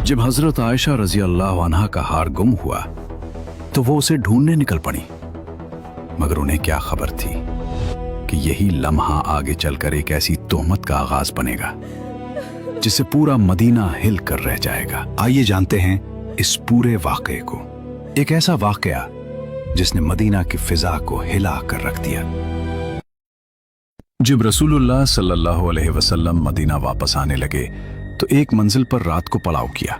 जब हजरत आयशा रजी अल्लाह अन्हा का हार गुम हुआ तो वो उसे ढूंढने निकल पड़ी, मगर उन्हें क्या खबर थी कि यही लम्हा आगे चलकर एक ऐसी तोहमत का आगाज बनेगा जिससे पूरा मदीना हिल कर रह जाएगा। आइए जानते हैं इस पूरे वाकये को, एक ऐसा वाकया जिसने मदीना की फिजा को हिला कर रख दिया। जब रसूलुल्लाह सल्लल्लाहु अलैहि वसल्लम मदीना वापस आने लगे तो एक मंजिल पर रात को पड़ाव किया।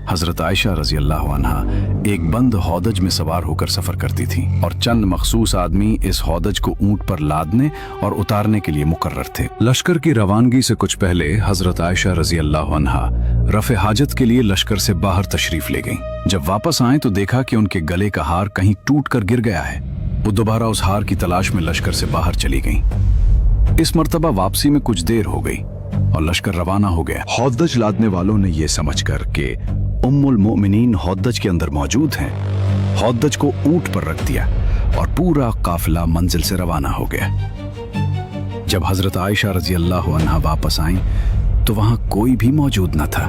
हजरत आयशा रजी अल्लाह अन्हा एक बंद हौदज में सवार होकर सफर करती थी और चंद मखसूस आदमी इस हौदज को ऊंट पर लादने और उतारने के लिए मुकर्रर थे। लश्कर की रवानगी से कुछ पहले हजरत आयशा रजी अल्लाह अन्हा रफ़े हाजत के लिए लश्कर से बाहर तशरीफ ले गईं। जब वापस आए तो देखा कि उनके गले का हार कहीं टूट कर गिर गया है। वो दोबारा उस हार की तलाश में लश्कर से बाहर चली गईं। इस मर्तबा वापसी में कुछ देर हो गई और लश्कर रवाना हो गया। हौदज लादने वालों ने यह समझकर कि उम्मुल मोमिनीन हौदज के अंदर मौजूद हैं, हौदज को ऊंट पर रख दिया और पूरा काफिला मंजिल से रवाना हो गया। जब हजरत आयशा रजी अल्लाह अन्हा वापस आईं तो वहां कोई भी मौजूद न था।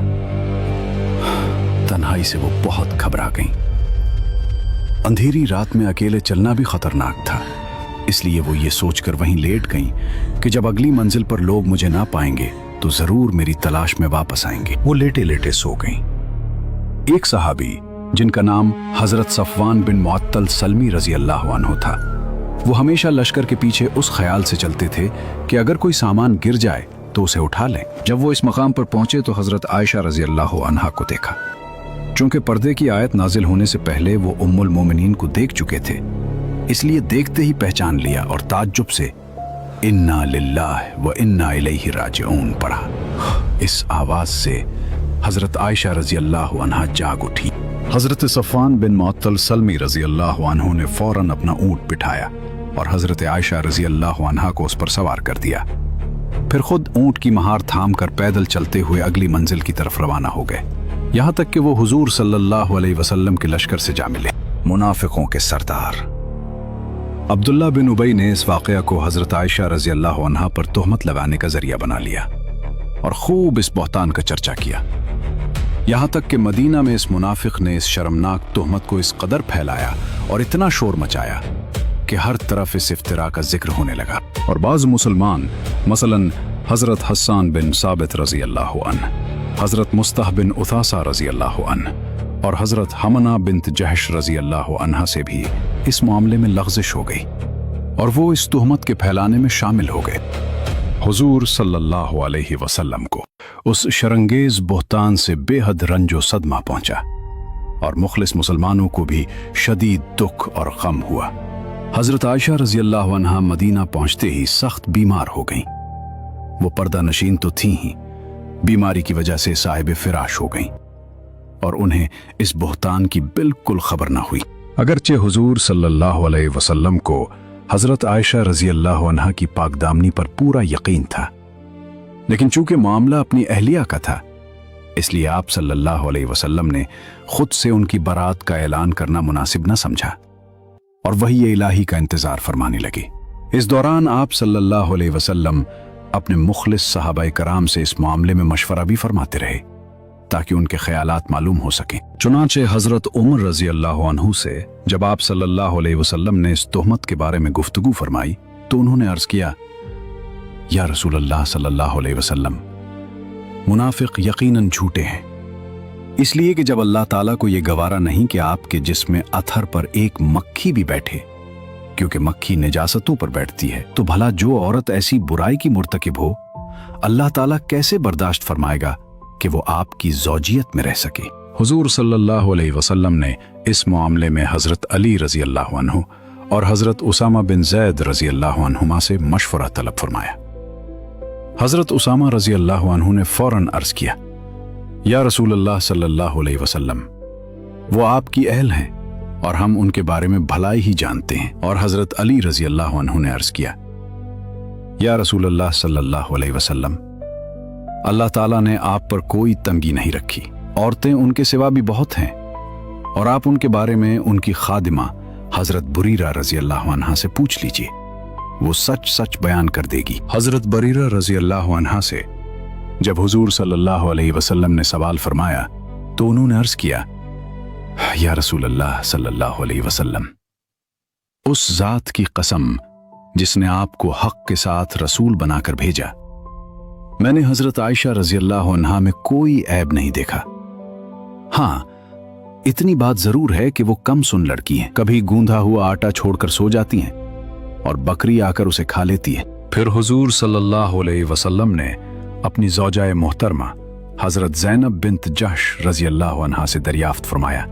तन्हाई से वो बहुत घबरा गईं। अंधेरी रात में अकेले चलना भी खतरनाक था, इसलिए वो ये सोचकर वहीं लेट गईं कि जब अगली मंजिल पर लोग मुझे ना पाएंगे तो जरूर मेरी तलाश में वापस आएंगे। वो लेटे लेटे सो गईं। एक सहाबी जिनका नाम हजरत सफवान बिन मुअत्तल सलमी रजी अल्लाह अन्हु था, वो हमेशा लश्कर के पीछे उस ख्याल से चलते थे कि अगर कोई सामान गिर जाए तो उसे उठा लें। जब वो इस मकाम पर पहुंचे तो हजरत आयशा रजी अल्लाह अन्हा को देखा। चूंकि पर्दे की आयत नाजिल होने से पहले वो उम्मुल मोमिनीन को देख चुके थे, इसलिए देखते ही पहचान लिया और ताज्जुब से इन्ना लिल्लाह व इन्ना इलैहि राजिऊन पढ़ा। इस आवाज से हजरत आयशा रजी अल्लाह अन्हा जाग उठी। हजरत सफवान बिन मुअत्तल सलमी रजी अल्लाह अन्हु ने फौरन अपना ऊंट बिठाया और हजरत आयशा रजी अल्लाह अन्हा को उस पर सवार कर दिया। फिर खुद ऊंट की महार थाम कर पैदल चलते हुए अगली मंजिल की तरफ रवाना हो गए, यहां तक कि वो हुजूर सल्लल्लाहु अलैहि वसल्लम के लश्कर से जा मिले। मुनाफिकों के सरदार अब्दुल्ला बिन उबई ने इस वाकया को हजरत आयशा रजी अल्लाह अन्हा पर तोहमत लगाने का जरिया बना लिया और खूब इस बहतान का चर्चा किया। यहां तक कि मदीना में इस मुनाफिक ने इस शर्मनाक तोहमत को इस कदर फैलाया और इतना शोर मचाया कि हर तरफ इस इफ्तिरा का जिक्र होने लगा। और बाज़ मुसलमान मसलन हजरत हस्सान बिन साबित रजी अल्लाह अन्ह, हजरत मुस्तह बिन उथासा रजी अल्लाह अन्ह और हजरत हमना बिन्त जहश रजी अल्लाह अन्हा से भी इस मामले में लग़ज़िश हो गई और वो इस तुहमत के फैलाने में शामिल हो गए। हुजूर सल्लल्लाहु अलैहि वसल्लम को उस शरंगेज बहतान से बेहद रंजो सदमा पहुंचा और मुखलिस मुसलमानों को भी शदीद दुख और गम हुआ। हजरत आयशा रजी अल्लाह अन्हा मदीना पहुंचते ही सख्त बीमार हो गईं। वो पर्दा नशीन तो थी ही, बीमारी की वजह से साहिब फिराश हो गईं और उन्हें इस बहतान की बिल्कुल खबर न हुई। अगरचे हुजूर सल्लल्लाहु अलैहि वसल्लम को हजरत आयशा रजी अल्लाह अन्हा की पाकदामनी पर पूरा यकीन था, लेकिन चूंकि मामला अपनी अहलिया का था, इसलिए आप सल्लल्लाहु अलैहि वसल्लम ने खुद से उनकी बरात का ऐलान करना मुनासिब न समझा और वही इलाही का इंतजार फरमाने लगे। इस दौरान आप सल्लल्लाहु अलैहि वसल्लम अपने मुखलिस सहाबाए कराम से इस मामले में मशवरा भी फरमाते रहे ताकि उनके ख्यालात मालूम हो सकें। चुनांचे हजरत उमर रजी अल्लाह अन्हु से जब आप सल्लल्लाहु अलैहि वसल्लम ने इस तोहमत के बारे में गुफ्तगू फरमाई तो उन्होंने अर्ज किया, या रसूल अल्लाह सल्लल्लाहु अलैहि वसल्लम, मुनाफिक यकीनन झूठे हैं, इसलिए कि जब अल्लाह ताला को यह गवारा नहीं कि आपके जिस्म में अथर पर एक मक्खी भी बैठे, क्योंकि मक्खी निजासतों पर बैठती है, तो भला जो औरत ऐसी बुराई की मुर्तकिब हो, अल्लाह ताला कैसे बर्दाश्त फरमाएगा कि वो आपकी ज़ौजियत में रह सके। हुजूर सल्लल्लाहु अलैहि वसल्लम ने इस मामले में हजरत अली रजी अल्लाह अन्हु और हजरत उसामा बिन ज़ैद रजी अल्लाह अन्हुमा से मशवरा तलब फरमाया। हजरत उसामा रजी अल्लाह अन्हु ने फौरन अर्ज किया, या रसूल अल्लाह सल्लल्लाहु अलैहि वसल्लम, वो आपकी अहल हैं और हम उनके बारे में भलाई ही जानते हैं। और हजरत अली रजी अल्लाह अन्हु ने अर्ज किया, या रसूल अल्लाह सल्लल्लाहु अलैहि वसल्लम, अल्लाह ताला ने आप पर कोई तंगी नहीं रखी, औरतें उनके सिवा भी बहुत हैं और आप उनके बारे में उनकी खादिमा हजरत बुरीरा रजी अल्लाह अन्हा से पूछ लीजिए, वो सच सच बयान कर देगी। हजरत बरीरा रजी अल्लाह अन्हा से जब हुजूर सल्लल्लाहु अलैहि वसल्लम ने सवाल फरमाया तो उन्होंने अर्ज किया, या रसूल अल्लाह सल्लल्लाहु अलैहि वसल्लम, उस जात की कसम जिसने आपको हक के साथ रसूल बनाकर भेजा, मैंने हजरत आयशा रजी अल्लाह अन्हा में कोई ऐब नहीं देखा। हाँ, इतनी बात जरूर है कि वो कम सुन लड़की हैं। कभी गूंधा हुआ आटा छोड़कर सो जाती हैं और बकरी आकर उसे खा लेती है। फिर हुजूर सल्लल्लाहु अलैहि वसल्लम ने अपनी ज़ौजाए मोहतरमा हजरत ज़ैनब बिन्त जहश रजी अल्लाह अन्हा से दरियाफ्त फरमाया,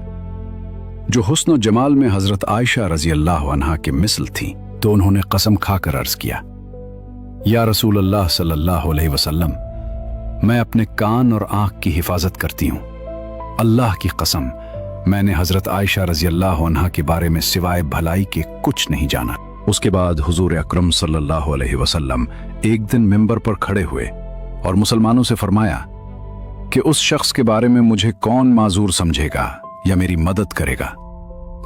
जो हुस्न और जमाल में हजरत आयशा रजी अल्लाह अन्हा के मिसल थी। तो उन्होंने कसम खाकर अर्ज किया, या रसूल अल्लाह सल्लल्लाहु अलैहि वसल्लम, मैं अपने कान और आंख की हिफाजत करती हूँ। अल्लाह की कसम, मैंने हजरत आयशा रजी अल्लाह अन्हा के बारे में सिवाय भलाई के कुछ नहीं जाना। उसके बाद हुजूर अकरम सल्लल्लाहु अलैहि वसल्लम एक दिन मिंबर पर खड़े हुए और मुसलमानों से फरमाया कि उस शख्स के बारे में मुझे कौन माजूर समझेगा या मेरी मदद करेगा,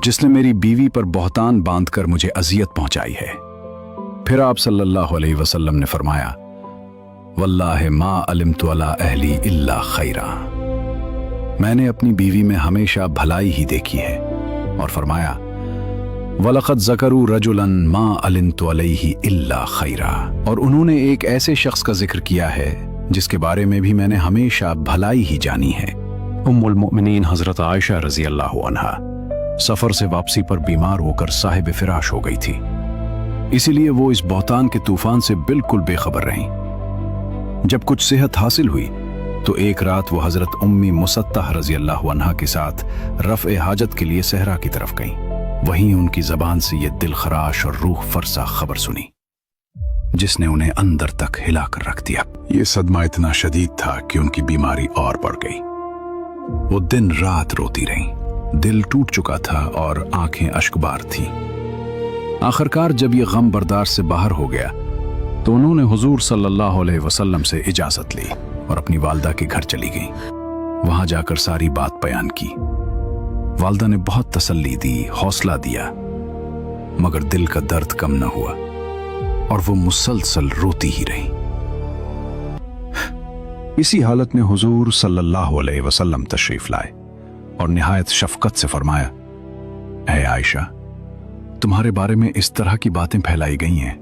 जिसने मेरी बीवी पर बहतान बांधकर मुझे अजियत पहुंचाई है। फिर आप सल्लल्लाहु अलैहि वसल्लम ने फरमाया, वल्लाहि मा अलिमतु अला अहली इल्ला खैरा, मैंने अपनी बीवी में हमेशा भलाई ही देखी है। और फरमाया, वलक़द ज़करू रजुलन मा अलिमतु अलैहि इल्ला खैरा, और उन्होंने एक ऐसे शख्स का जिक्र किया है जिसके बारे में भी मैंने हमेशा भलाई ही जानी है। उम्मुल मोमिनीन हजरत आयशा रजी अल्लाह अन्हा सफर से वापसी पर बीमार होकर साहिब फिराश हो गई थी, इसीलिए वो इस बहतान के तूफान से बिल्कुल बेखबर रहीं। जब कुछ सेहत हासिल हुई तो एक रात वो हजरत उम्मी मुसत्तह रजी अल्लाह अन्हा के साथ रफ़ हाजत के लिए सहरा की तरफ गईं। वहीं उनकी जबान से ये दिल खराश और रूह फरसा खबर सुनी, जिसने उन्हें अंदर तक हिलाकर रख दिया। ये सदमा इतना शदीद था कि उनकी बीमारी और बढ़ गई। वो दिन रात रोती रहीं, दिल टूट चुका था और आंखें अश्कबार थीं। आखिरकार जब ये गम बर्दाश्त से बाहर हो गया तो उन्होंने हुजूर सल्लल्लाहु अलैहि वसल्लम से इजाजत ली और अपनी वालदा के घर चली गईं। वहां जाकर सारी बात बयान की। वालदा ने बहुत तसल्ली दी, हौसला दिया, मगर दिल का दर्द कम न हुआ और वो मुसलसल रोती ही रही। इसी हालत में हुजूर सल्लल्लाहु अलैहि वसल्लम तशरीफ लाए और निहायत शफकत से फरमाया, ऐ आयशा, तुम्हारे बारे में इस तरह की बातें फैलाई गई हैं।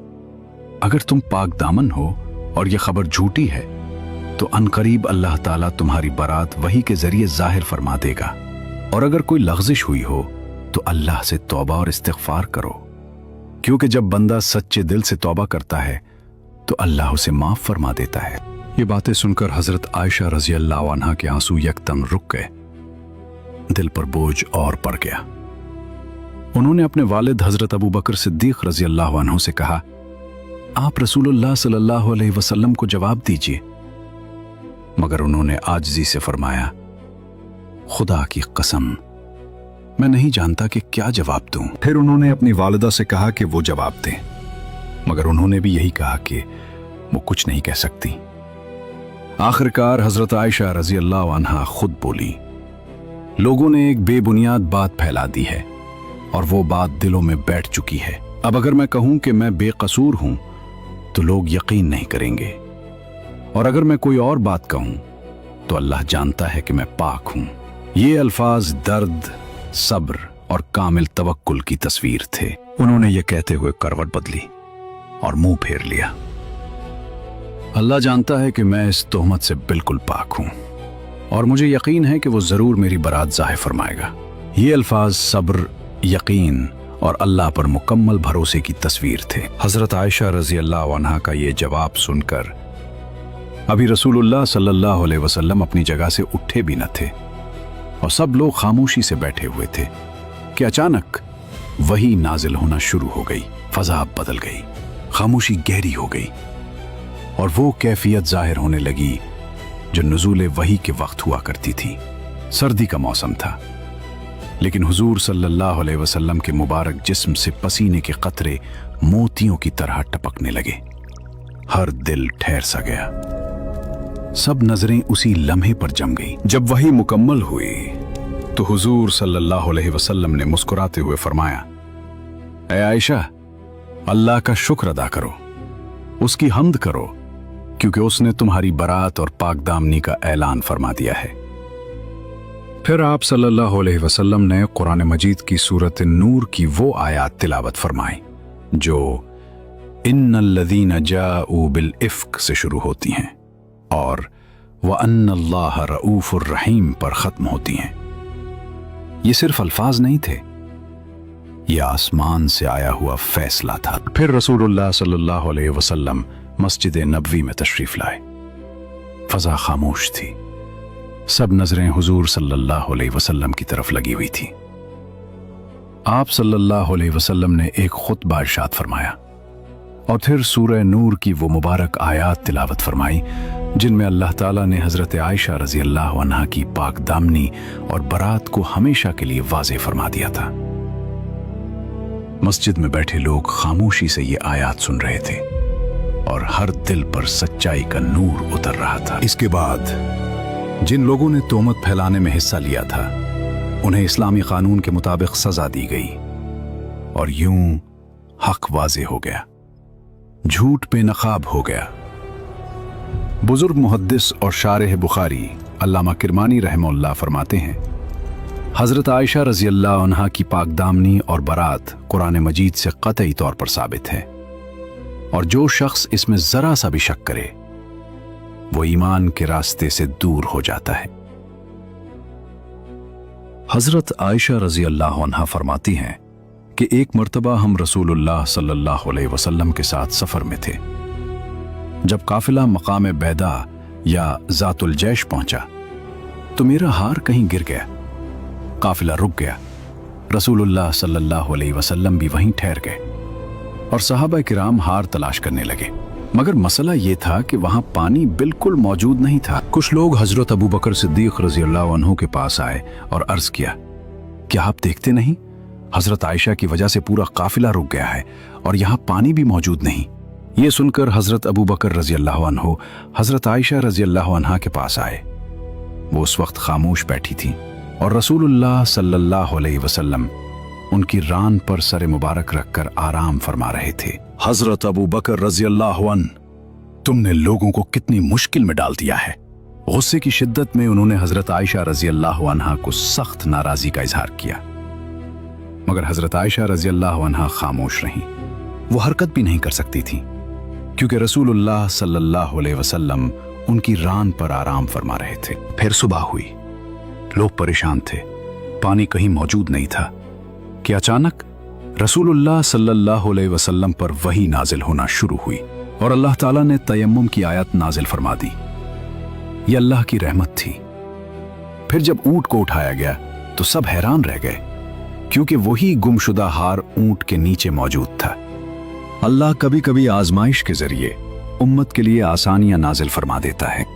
अगर तुम पाक दामन हो और यह खबर झूठी है तो अनकरीब अल्लाह ताला तुम्हारी बरात वही के जरिए जाहिर फरमा देगा, और अगर कोई लग़्ज़िश हुई हो तो अल्लाह से तौबा और इस्तिग़फ़ार करो, क्योंकि जब बंदा सच्चे दिल से तौबा करता है तो अल्लाह उसे माफ फरमा देता है। ये बातें सुनकर हजरत आयशा रजी अल्लाह अन्हा के आंसू यकदम रुक गए। दिल पर बोझ और पड़ गया। उन्होंने अपने वालिद हजरत अबू बकर सिद्दीक रजी अल्लाह अन्हु से कहा, आप रसूलुल्लाह सल्लल्लाहु अलैहि वसल्लम को जवाब दीजिए। मगर उन्होंने आजिज़ी से फरमाया, खुदा की कसम, मैं नहीं जानता कि क्या जवाब दूं। फिर उन्होंने अपनी वालिदा से कहा कि वो जवाब दें, मगर उन्होंने भी यही कहा कि वो कुछ नहीं कह सकती। आखिरकार हजरत आयशा रजी अल्लाह अन्हा खुद बोली, लोगों ने एक बेबुनियाद बात फैला दी है और वो बात दिलों में बैठ चुकी है। अब अगर मैं कहूं कि मैं बेकसूर हूं तो लोग यकीन नहीं करेंगे, और अगर मैं कोई और बात कहूं तो अल्लाह जानता है कि मैं पाक हूं। ये अल्फाज दर्द, सब्र और कामिल तवक्कुल की तस्वीर थे। उन्होंने ये कहते हुए करवट बदली और मुंह फेर लिया। अल्लाह जानता है कि मैं इस तोहमत से बिल्कुल पाक हूं और मुझे यकीन है कि वो जरूर मेरी बरात ज़ाहिर फरमाएगा। ये अल्फाज सब्र, यकीन और अल्लाह पर मुकम्मल भरोसे की तस्वीर थे। हजरत आयशा रजी अल्लाह अन्हा का ये जवाब सुनकर अभी रसूलुल्लाह सल्लल्लाहु अलैहि वसल्लम अपनी जगह से उठे भी न थे और सब लोग खामोशी से बैठे हुए थे कि अचानक वही नाजिल होना शुरू हो गई। फज़ा बदल गई, खामोशी गहरी हो गई और वो कैफियत जाहिर होने लगी जो नुज़ूल वही के वक्त हुआ करती थी। सर्दी का मौसम था, लेकिन हुजूर सल्लल्लाहु अलैहि वसल्लम के मुबारक जिस्म से पसीने के कतरे मोतियों की तरह टपकने लगे। हर दिल ठहर सा गया। सब नजरें उसी लम्हे पर जम गई। जब वही मुकम्मल हुई तो हुजूर सल्लल्लाहु अलैहि वसल्लम ने मुस्कुराते हुए फरमाया, ऐ आयशा, अल्लाह का शुक्र अदा करो, उसकी हम्द करो, क्योंकि उसने तुम्हारी बरात और पाकदामनी का ऐलान फरमा दिया है। फिर आप सल्लल्लाहु अलैहि वसल्लम ने कुरान मजीद की सूरत नूर की वो आयत तिलावत फरमाई जो इन्नल्लज़ीना जाऊ बिल इफ्क से शुरू होती हैं और व अन्नल्लाह रऊफुर रहीम पर ख़त्म होती हैं। ये सिर्फ अल्फाज नहीं थे, यह आसमान से आया हुआ फैसला था। फिर रसूलुल्लाह सल्लल्लाहु अलैहि वसल्लम मस्जिद नबवी में तशरीफ लाए। फ़ज़ा खामोश थी, सब नजरें हुजूर सल्लल्लाहु अलैहि वसल्लम की तरफ लगी हुई थी। आप सल्लल्लाहु अलैहि वसल्लम ने एक खुतबा इरशाद फरमाया और फिर सूरह नूर की वो मुबारक आयात तिलावत फरमाई जिनमें अल्लाह ताला ने हज़रत आयशा रज़ी अल्लाह अन्हा की पाक दामनी और बरात को हमेशा के लिए वाज़े फरमा दिया था। मस्जिद में बैठे लोग खामोशी से ये आयात सुन रहे थे और हर दिल पर सच्चाई का नूर उतर रहा था। इसके बाद जिन लोगों ने तोहमत फैलाने में हिस्सा लिया था उन्हें इस्लामी कानून के मुताबिक सजा दी गई और यूं हक वाज़े हो गया, झूठ बेनकाब हो गया। बुजुर्ग मुहद्दिस और शारिह बुखारी अल्लामा किरमानी रहमहुल्लाह फरमाते हैं, हज़रत आयशा रज़ी अल्लाह अन्हा की पाक दामनी और बारात कुरान मजीद से क़तई तौर पर साबित है और जो शख्स इसमें ज़रा सा भी शक करे वो ईमान के रास्ते से दूर हो जाता है। हज़रत आयशा रज़ी अल्लाह अन्हा फरमाती हैं कि एक मर्तबा हम रसूलुल्लाह सल्लल्लाहु अलैहि वसल्लम के साथ सफ़र में थे। जब काफिला मकाम बैदा या ज़ातुल जैश पहुंचा तो मेरा हार कहीं गिर गया। काफिला रुक गया, रसूलुल्लाह सल्लल्लाहु अलैहि वसल्लम भी वहीं ठहर गए और सहाबा किराम हार तलाश करने लगे। मगर मसला ये था कि वहां पानी बिल्कुल मौजूद नहीं था। कुछ लोग हजरत अबू बकर सिद्दीक रज़ी अल्लाह अन्हु के पास आए और अर्ज किया, क्या आप देखते नहीं, हजरत आयशा की वजह से पूरा काफिला रुक गया है और यहाँ पानी भी मौजूद नहीं। ये सुनकर हजरत अबू बकर रज़ी अल्लाह अन्हु हजरत आयशा रज़ी अल्लाह अन्हा के पास आए। वो उस वक्त खामोश बैठी थी और रसूलुल्लाह सल्लल्लाहु अलैहि वसल्लम उनकी रान पर सर मुबारक रखकर आराम फरमा रहे थे। हजरत अबू बकर रज़ी अल्लाह अन्हु, तुमने लोगों को कितनी मुश्किल में डाल दिया है। गुस्से की शिद्दत में उन्होंने हजरत आयशा रज़ी अल्लाह अन्हा को सख्त नाराजगी का इजहार किया, मगर हजरत आयशा रज़ी अल्लाह अन्हा खामोश रहीं। वो हरकत भी नहीं कर सकती थी क्योंकि रसूलुल्लाह सल्लल्लाहु अलैहि वसल्लम उनकी रान पर आराम फरमा रहे थे। फिर सुबह हुई, लोग परेशान थे, पानी कहीं मौजूद नहीं था कि अचानक रसूलुल्लाह सल्लल्लाहु अलैहि वसल्लम पर वही नाजिल होना शुरू हुई और अल्लाह ताला ने तयम्मुम की आयत नाजिल फरमा दी। यह अल्लाह की रहमत थी। फिर जब ऊंट को उठाया गया तो सब हैरान रह गए क्योंकि वही गुमशुदा हार ऊंट के नीचे मौजूद था। अल्लाह कभी कभी आजमाइश के जरिए उम्मत के लिए आसानियां नाजिल फरमा देता है।